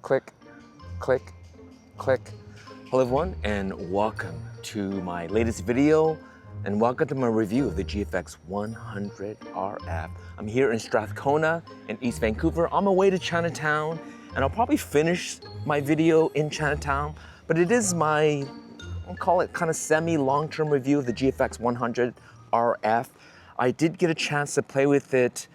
click, click, click. Hello everyone, and welcome to my latest video, and welcome to my review of the GFX100RF. I'm here in Strathcona in East Vancouver on my way to Chinatown, and I'll probably finish my video in Chinatown, but it is my, I'll call it kind of semi-long-term review of the GFX100RF. I did get a chance to play with it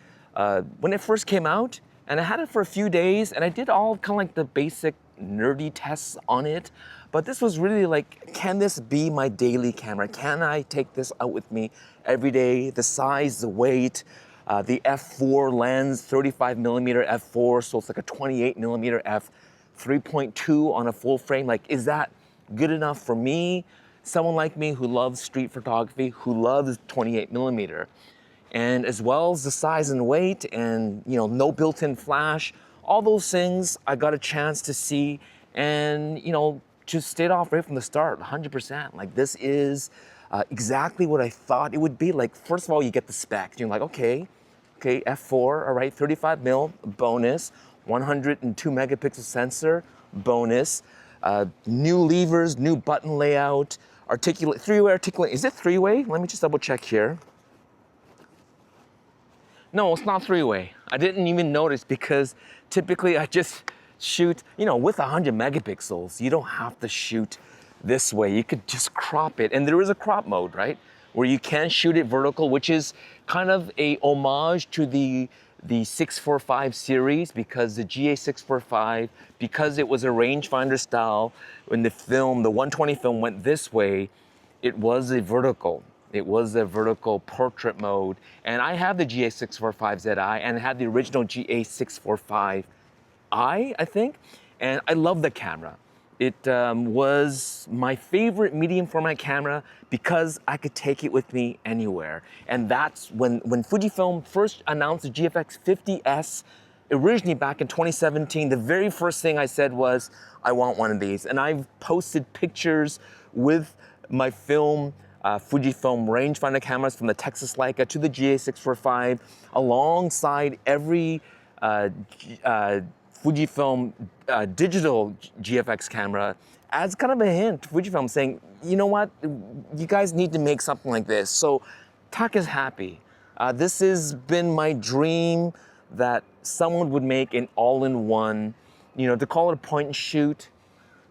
when it first came out, and I had it for a few days, and I did all kind of like the basic nerdy tests on it. But this was really like, can this be my daily camera? Can I take this out with me every day? The size, the weight, the f4 lens, 35mm f4, so it's like a 28mm f 3.2 on a full frame. Like, is that good enough for me? Someone like me who loves street photography, who loves 28mm. And as well as the size and weight and, you know, no built-in flash, all those things I got a chance to see, and, you know, just stayed off right from the start, 100%. Like, this is exactly what I thought it would be. Like, first of all, you get the specs. You're like, okay, f4, all right, 35mm, bonus, 102 megapixel sensor, bonus, new levers, new button layout, three-way articulate. Is it three-way? Let me just double check here. No, it's not three-way. I didn't even notice because typically I just shoot, you know, with 100 megapixels, you don't have to shoot this way. You could just crop it. And there is a crop mode, right? Where you can shoot it vertical, which is kind of a homage to the 645 series, because the GA645, because it was a rangefinder style, when the film, the 120 film went this way, it was a vertical. It was a vertical portrait mode. And I have the GA645zi and I had the original GA645i, I think. And I love the camera. It was my favorite medium format camera because I could take it with me anywhere. And that's when Fujifilm first announced the GFX50S, originally back in 2017, the very first thing I said was, I want one of these. And I've posted pictures with my film Fujifilm rangefinder cameras, from the Texas Leica to the GA645, alongside every Fujifilm digital GFX camera, as kind of a hint to Fujifilm saying, you know what, you guys need to make something like this. So Tak is happy. This has been my dream, that someone would make an all-in-one. You know, to call it a point and shoot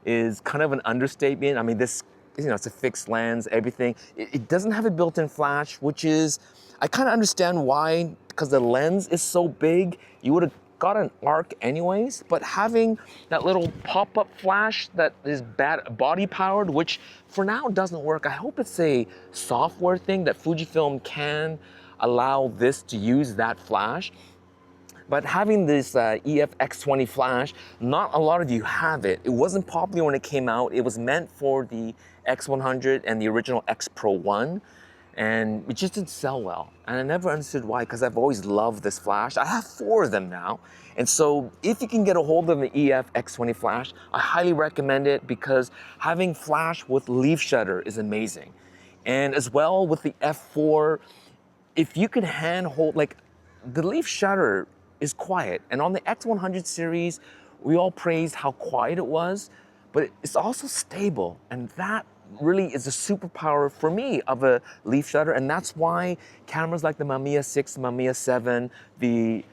is kind of an understatement. I mean, this, you know, it's a fixed lens, everything. It doesn't have a built-in flash, which is, I kind of understand why, because the lens is so big, you would have got an arc anyways, but having that little pop-up flash that is body powered, which for now doesn't work. I hope it's a software thing that Fujifilm can allow this to use that flash. But having this EF-X20 flash, not a lot of you have it. It wasn't popular when it came out. It was meant for the X100 and the original X Pro 1, and it just didn't sell well. And I never understood why, because I've always loved this flash. I have 4 of them now. And so if you can get a hold of the EF-X20 flash, I highly recommend it, because having flash with leaf shutter is amazing. And as well with the F4, if you can hand hold, like, the leaf shutter is quiet. And on the X100 series, we all praised how quiet it was, but it's also stable. And that really is a superpower for me of a leaf shutter. And that's why cameras like the Mamiya 6, Mamiya 7, the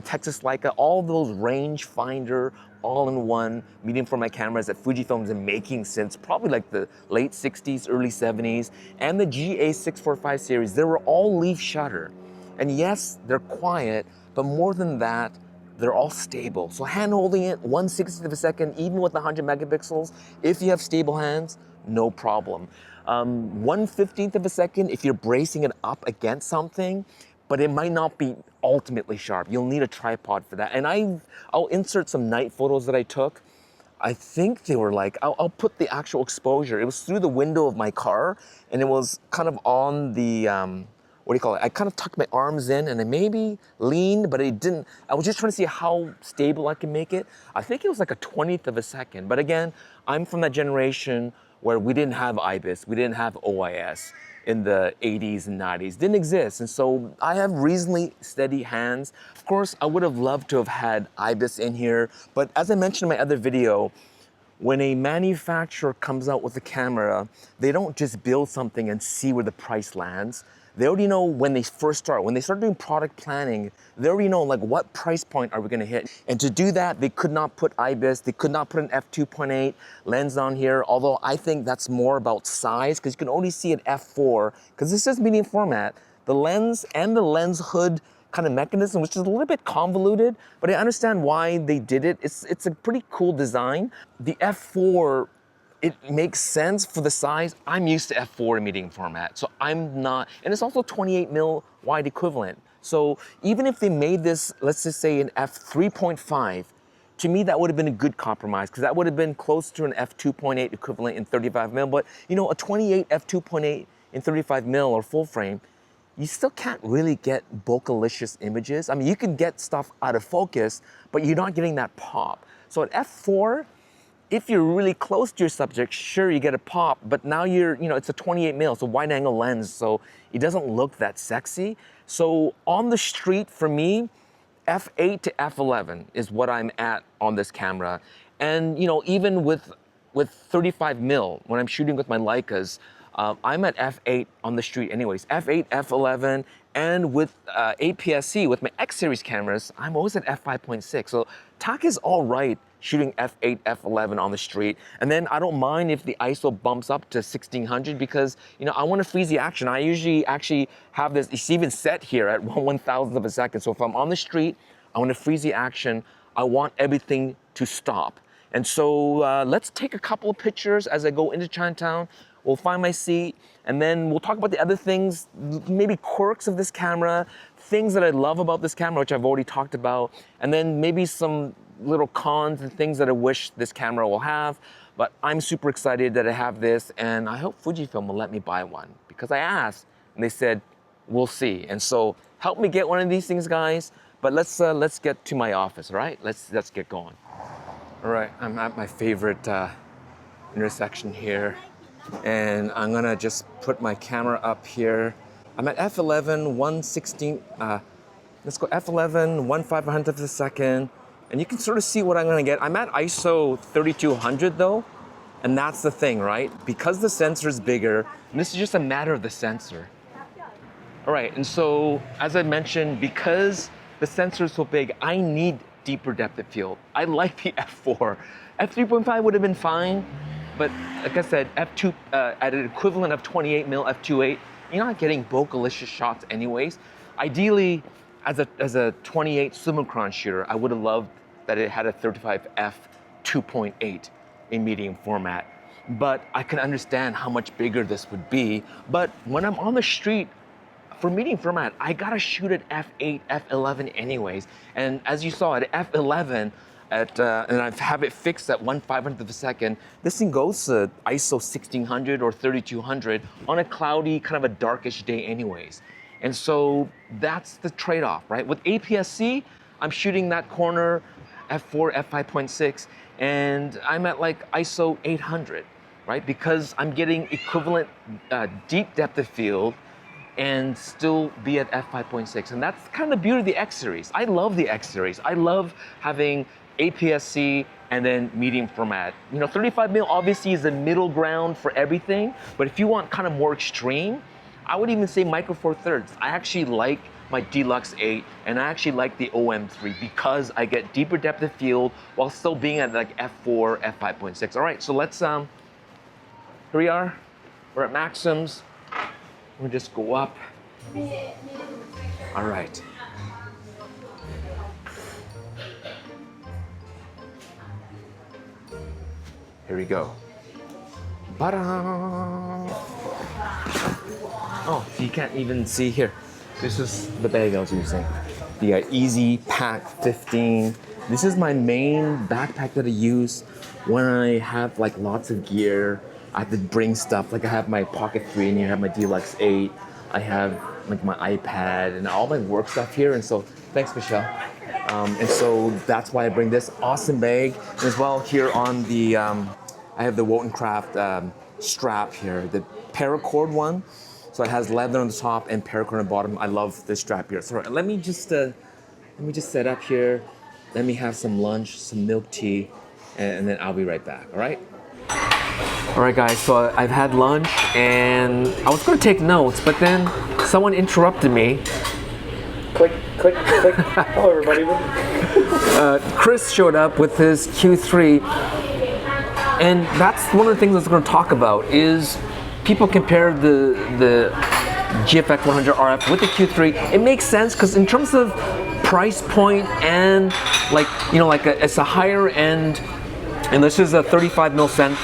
Texas Leica, all those rangefinder, all-in-one medium format cameras that Fujifilm's been making since probably like the late 60s, early 70s, and the GA645 series, they were all leaf shutter. And yes, they're quiet, but more than that, they're all stable. So hand holding it 1/60th of a second, even with 100 megapixels, if you have stable hands, no problem. 1/15th of a second if you're bracing it up against something, but it might not be ultimately sharp. You'll need a tripod for that. And I'll insert some night photos that I took. I think they were like, I'll put the actual exposure. It was through the window of my car, and it was kind of on the, what do you call it? I kind of tucked my arms in and I maybe leaned, but it didn't. I was just trying to see how stable I can make it. I think it was like a 20th of a second. But again, I'm from that generation where we didn't have IBIS, we didn't have OIS. in the 80s and 90s. Didn't exist. And so I have reasonably steady hands. Of course, I would have loved to have had IBIS in here, but as I mentioned in my other video, when a manufacturer comes out with a camera, they don't just build something and see where the price lands. They already know when they first start. When they start doing product planning, they already know like what price point are we gonna hit. And to do that, they could not put IBIS, they could not put an f2.8 lens on here, although I think that's more about size, because you can only see an f4, because this is medium format. The lens and the lens hood kind of mechanism, which is a little bit convoluted, but I understand why they did it. It's a pretty cool design. The f4, it makes sense for the size. I'm used to f4 in medium format, so I'm not, and it's also 28 mil wide equivalent. So even if they made this, let's just say an f3.5, to me that would have been a good compromise, because that would have been close to an f2.8 equivalent in 35 mil, but you know, a 28 f2.8 in 35 mil or full frame, you still can't really get bokeh-licious images. I mean, you can get stuff out of focus, but you're not getting that pop. So at f4, if you're really close to your subject, sure, you get a pop, but now you're, you know, it's a 28 mil, it's a wide angle lens, so it doesn't look that sexy. So on the street, for me, f8 to f11 is what I'm at on this camera. And, you know, even with 35 mil, when I'm shooting with my Leicas, I'm at f8 on the street anyways, f8, f11, and with APS-C, with my X series cameras, I'm always at f5.6. So TAC is all right shooting f8, f11 on the street. And then I don't mind if the ISO bumps up to 1600, because, you know, I want to freeze the action. I usually actually have this, it's even set here at 1/1000th of a second. So if I'm on the street, I want to freeze the action. I want everything to stop. And so let's take a couple of pictures as I go into Chinatown. We'll find my seat, and then we'll talk about the other things, maybe quirks of this camera, things that I love about this camera, which I've already talked about, and then maybe some little cons and things that I wish this camera will have. But I'm super excited that I have this, and I hope Fujifilm will let me buy one, because I asked, and they said, we'll see. And so help me get one of these things, guys. But let's get to my office, all right? Let's get going. All right, I'm at my favorite intersection here. And I'm gonna just put my camera up here. I'm at f11, 1/16, let's go f11, 1/500th of a second. And you can sort of see what I'm gonna get. I'm at ISO 3200 though, and that's the thing, right? Because the sensor is bigger, and this is just a matter of the sensor. All right, and so as I mentioned, because the sensor is so big, I need deeper depth of field. I like the f4. f3.5 would have been fine, but like I said, f2 at an equivalent of 28 mil f2.8, you're not getting bokeh-licious shots anyways. Ideally, as a 28 summicron shooter, I would have loved that it had a 35 f2.8 in medium format. But I can understand how much bigger this would be. But when I'm on the street, for medium format, I gotta shoot at f8, f11 anyways. And as you saw at f11, and I have it fixed at 1/500th of a second, this thing goes to ISO 1600 or 3200 on a cloudy, kind of a darkish day anyways. And so that's the trade-off, right? With APS-C, I'm shooting that corner, f4, f5.6, and I'm at like ISO 800, right? Because I'm getting equivalent deep depth of field and still be at f5.6. And that's kind of the beauty of the X series. I love the X series. I love having APS-C and then medium format. You know, 35 mil obviously is the middle ground for everything, but if you want kind of more extreme, I would even say micro four thirds. I actually like my Deluxe 8, and I actually like the OM3 because I get deeper depth of field while still being at like f4, f5.6. All right, so let's, here we are. We're at Maxim's. We'll just go up. All right. Here we go. Ba-da! Oh, you can't even see here. This is the bag I was using. The Easy Pack 15. This is my main backpack that I use when I have like lots of gear. I have to bring stuff, like I have my Pocket 3 in here, I have my Deluxe 8, I have like my iPad and all my work stuff here, and so, thanks Michelle. And so that's why I bring this awesome bag. And as well here on the, I have the Wotancraft strap here, the paracord one. So it has leather on the top and paracord on the bottom. I love this strap here. So let me just set up here. Let me have some lunch, some milk tea, and then I'll be right back, all right? All right, guys, so I've had lunch, and I was gonna take notes, but then someone interrupted me. Click, click, click. Hello, everybody. Chris showed up with his Q3, and that's one of the things I was gonna talk about, is people compare the GFX100RF with the Q3. It makes sense, because in terms of price point and it's a higher end, and this is a 35mm sensor.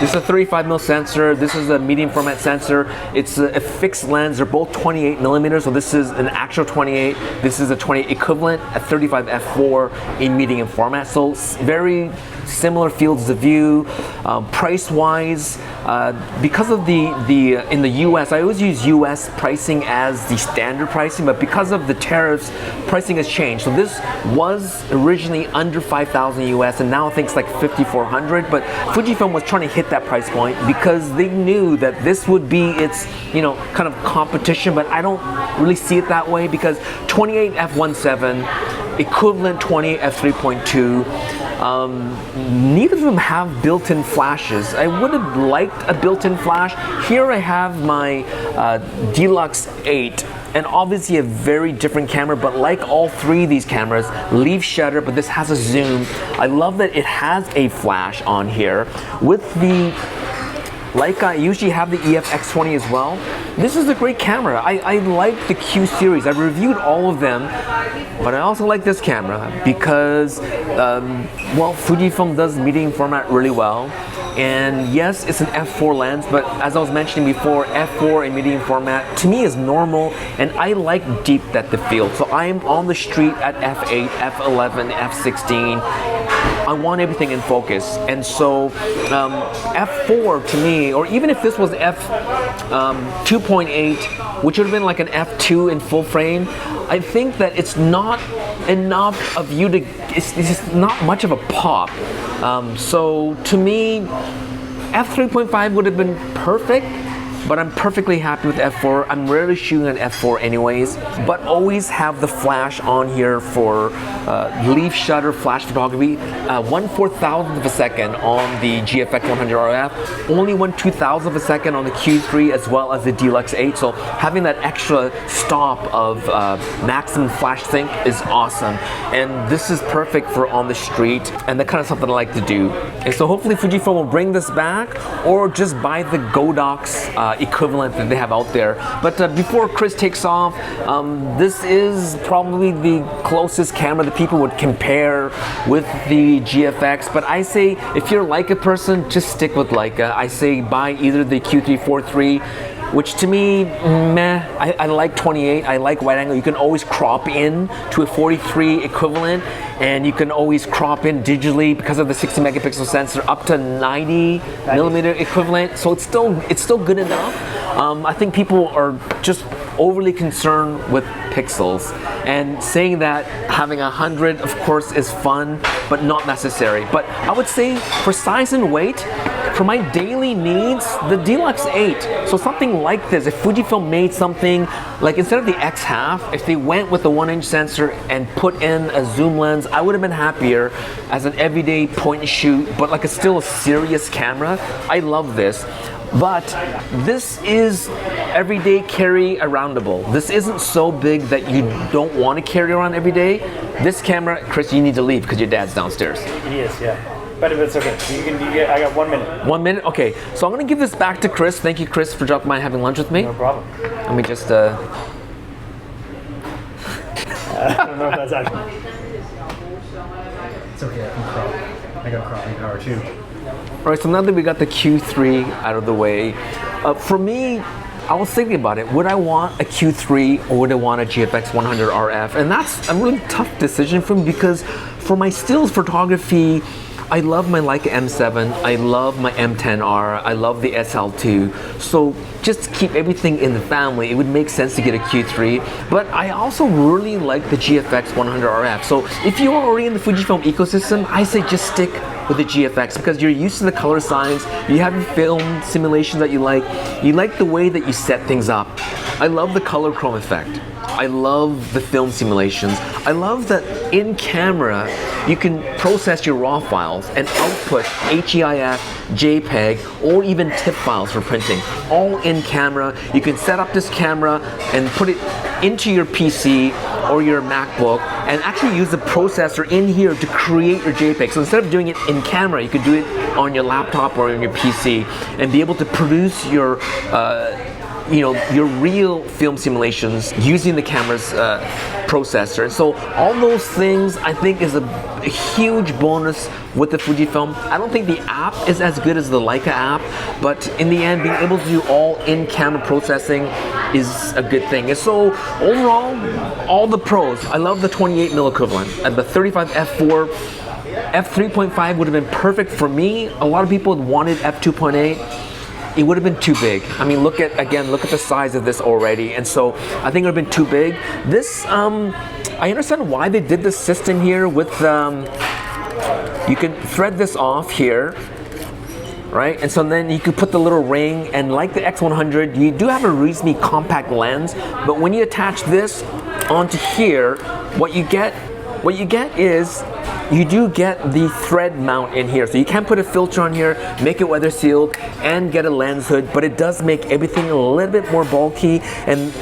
This is a 35mm sensor. This is a medium format sensor. It's a fixed lens. They're both 28mm. So this is an actual 28. This is a 28 equivalent at 35 f4 in medium format. So very similar fields of view. Price wise, because of the in the US, I always use US pricing as the standard pricing, but because of the tariffs, pricing has changed. So this was originally under 5,000 US, and now I think it's like 5,400. But Fujifilm was trying to hit that price point because they knew that this would be its kind of competition. But I don't really see it that way, because 28 f1.7 equivalent 28 f3.2. Neither of them have built-in flashes. I would have liked a built-in flash. Here I have my Deluxe 8, and obviously a very different camera, but like all three of these cameras, leaf shutter, but this has a zoom. I love that it has a flash on here. With the Leica, I usually have the EF-X20 as well. This is a great camera. I like the Q series. I've reviewed all of them, but I also like this camera because, well, Fujifilm does medium format really well. And yes, it's an f4 lens, but as I was mentioning before, f4 in medium format to me is normal, and I like deep depth of field. So I'm on the street at f8, f11, f16. I want everything in focus, and so f4 to me, or even if this was f2.8, which would have been like an f2 in full frame, I think that it's not enough of you to, it's just not much of a pop. So to me, f3.5 would have been perfect, but I'm perfectly happy with f4. I'm rarely shooting at f4 anyways, but always have the flash on here for leaf shutter flash photography. 1/4000th of a second on the GFX100RF, only 1/2000th of a second on the Q3 as well as the Deluxe 8. So having that extra stop of maximum flash sync is awesome. And this is perfect for on the street, and that kind of something I like to do. And so hopefully Fujifilm will bring this back, or just buy the Godox equivalent that they have out there. But before Chris takes off, this is probably the closest camera that people would compare with the GFX. But I say, if you're a Leica person, just stick with Leica. I say buy either the Q343, which to me, meh. I like 28, I like wide angle. You can always crop in to a 43 equivalent, and you can always crop in digitally because of the 60 megapixel sensor up to 90mm equivalent. So it's still good enough. I think people are just overly concerned with pixels, and saying that having 100 of course is fun, but not necessary. But I would say for size and weight, for my daily needs, the Deluxe 8. So something like this, if Fujifilm made something like, instead of the X-half, if they went with the 1-inch sensor and put in a zoom lens, I would have been happier as an everyday point and shoot, but like still a serious camera. I love this. But this is everyday carry aroundable. This isn't so big that you don't want to carry around every day. This camera, Chris, you need to leave because your dad's downstairs. He is, yeah. But if it's okay, I got 1 minute. 1 minute? Okay. So I'm going to give this back to Chris. Thank you, Chris, for dropping by and having lunch with me. No problem. Let me just... I don't know if that's actually... It's okay, I can crop. I got cropping power too. All right, so now that we got the Q3 out of the way, for me, I was thinking about it. Would I want a Q3 or would I want a GFX100RF? And that's a really tough decision for me, because for my stills photography, I love my Leica M7, I love my M10R, I love the SL2. So just to keep everything in the family, it would make sense to get a Q3. But I also really like the GFX100RF. So if you are already in the Fujifilm ecosystem, I say just stick with the GFX because you're used to the color science, you have your film simulations that you like the way that you set things up. I love the color chrome effect. I love the film simulations. I love that in camera, you can process your RAW files and output HEIF, JPEG, or even TIFF files for printing. All in camera. You can set up this camera and put it into your PC or your MacBook and actually use the processor in here to create your JPEG. So instead of doing it in camera, you could do it on your laptop or on your PC and be able to produce your your real film simulations using the camera's processor. And so all those things I think is a huge bonus with the Fujifilm. I don't think the app is as good as the Leica app, but in the end, being able to do all in-camera processing is a good thing. And so overall, all the pros. I love the 28mm equivalent and the 35 f4. F3.5 would have been perfect for me. A lot of people wanted f2.8. It would have been too big. I mean, look at the size of this already. And so I think it would have been too big. This, I understand why they did this system here with, you can thread this off here, right? And so then you could put the little ring, and like the X100, you do have a reasonably compact lens, but when you attach this onto here, what you get is you do get the thread mount in here. So you can put a filter on here, make it weather sealed, and get a lens hood, but it does make everything a little bit more bulky, and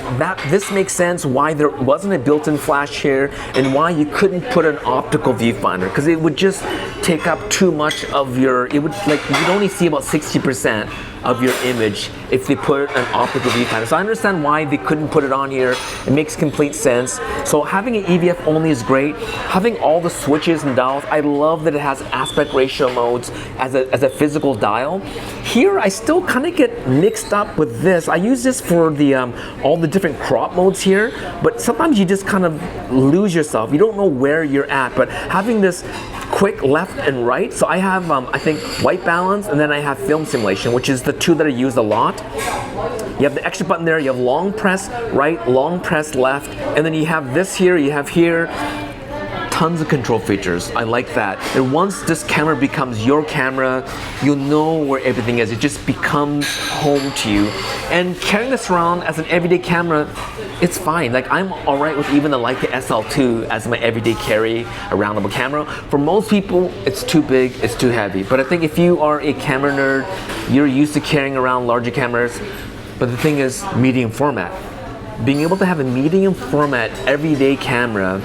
this makes sense why there wasn't a built-in flash here and why you couldn't put an optical viewfinder, because it would just take up too much of your, you'd only see about 60% of your image if they put an optical viewfinder. So I understand why they couldn't put it on here. It makes complete sense. So having an EVF only is great. Having all the switches and dials, I love that it has aspect ratio modes as a physical dial. Here I still kind of get mixed up with this. I use this for the all the different crop modes here, but sometimes you just kind of lose yourself. You don't know where you're at, but having this quick left and right. So I have, I think, white balance, and then I have film simulation, which is the two that I use a lot. You have the extra button there, you have long press right, long press left, and then you have this here, you have here, tons of control features. I like that. And once this camera becomes your camera, you'll know where everything is. It just becomes home to you. And carrying this around as an everyday camera, it's fine. Like, I'm all right with even the Leica SL2 as my everyday carry around a camera. For most people, it's too big, it's too heavy. But I think if you are a camera nerd, you're used to carrying around larger cameras. But the thing is, medium format. Being able to have a medium format everyday camera,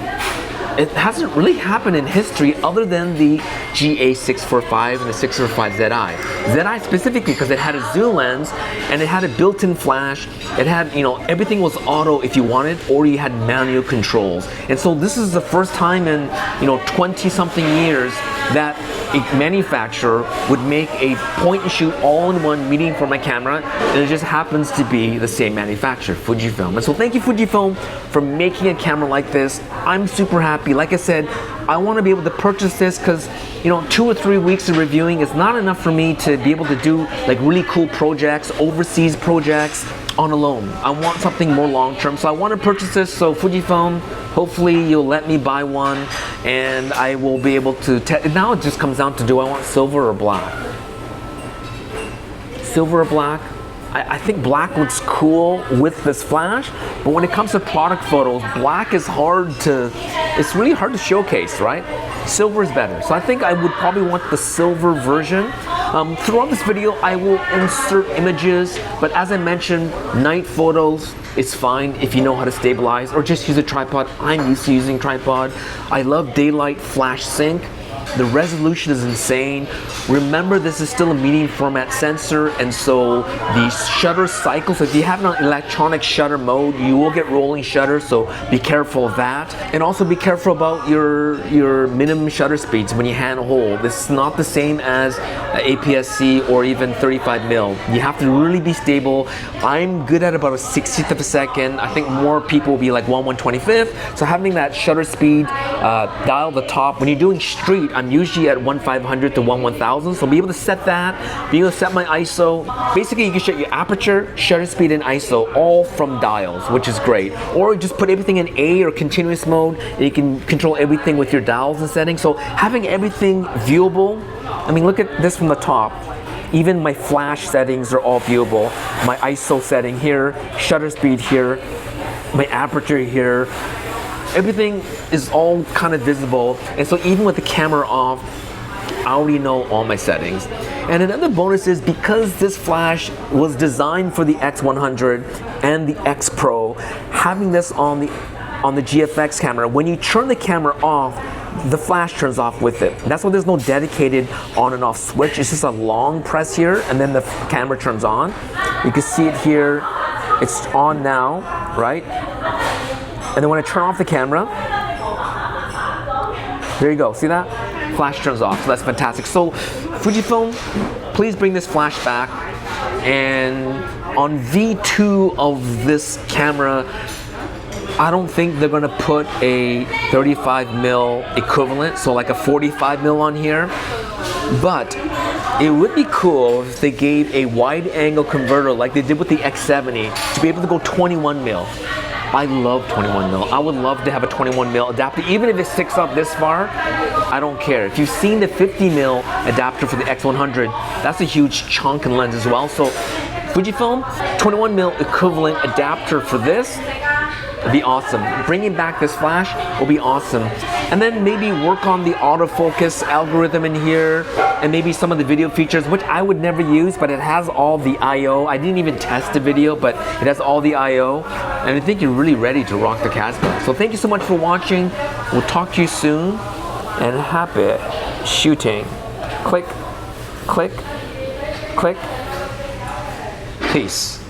it hasn't really happened in history other than the GA645 and the 645zi. Zi specifically because it had a zoom lens and it had a built-in flash. It had, everything was auto if you wanted, or you had manual controls. And so this is the first time in, 20-something years that a manufacturer would make a point-and-shoot all-in-one medium format camera, and it just happens to be the same manufacturer, Fujifilm. And so thank you, Fujifilm, for making a camera like this. I'm super happy. Like I said, I want to be able to purchase this because 2 or 3 weeks of reviewing is not enough for me to be able to do like really cool projects, overseas projects on a loan. I want something more long-term, so I want to purchase this. So Fujifilm, hopefully you'll let me buy one, and I will be able to now it just comes down to, do I want silver or black? Silver or black? I think black looks cool with this flash, but when it comes to product photos, black is it's really hard to showcase, right? Silver is better. So I think I would probably want the silver version. Throughout this video, I will insert images, but as I mentioned, night photos, it's fine if you know how to stabilize, or just use a tripod. I'm used to using tripod. I love daylight flash sync. The resolution is insane. Remember, this is still a medium format sensor, and so the shutter cycles, if you have an electronic shutter mode, you will get rolling shutter, so be careful of that. And also be careful about your minimum shutter speeds when you hand hold. This is not the same as APS-C or even 35mm. You have to really be stable. I'm good at about a 60th of a second. I think more people will be like 1/125th. So having that shutter speed dial at the top, when you're doing street, I'm usually at 1/500 to 1/1000, so be able to set that, be able to set my ISO. Basically, you can set your aperture, shutter speed, and ISO all from dials, which is great. Or just put everything in A or continuous mode, and you can control everything with your dials and settings. So having everything viewable, I mean, look at this from the top. Even my flash settings are all viewable. My ISO setting here, shutter speed here, my aperture here. Everything is all kind of visible, and so even with the camera off, I already know all my settings. And another bonus is because this flash was designed for the X100 and the X Pro, having this on the GFX camera, when you turn the camera off, the flash turns off with it. That's why there's no dedicated on and off switch. It's just a long press here, and then the camera turns on. You can see it here. It's on now, right? And then when I turn off the camera, there you go, see that? Flash turns off, so that's fantastic. So Fujifilm, please bring this flash back. And on V2 of this camera, I don't think they're gonna put a 35mm equivalent, so like a 45mm on here. But it would be cool if they gave a wide angle converter like they did with the X70 to be able to go 21mm. I love 21mm. I would love to have a 21mm adapter. Even if it sticks up this far, I don't care. If you've seen the 50mm adapter for the X100, that's a huge chunk in lens as well. So Fujifilm, 21mm equivalent adapter for this would be awesome. Bringing back this flash will be awesome. And then maybe work on the autofocus algorithm in here, and maybe some of the video features, which I would never use, but it has all the I/O. I didn't even test the video, but it has all the I/O. And I think you're really ready to rock the Casper. So thank you so much for watching. We'll talk to you soon, and happy shooting. Click, click, click. Peace.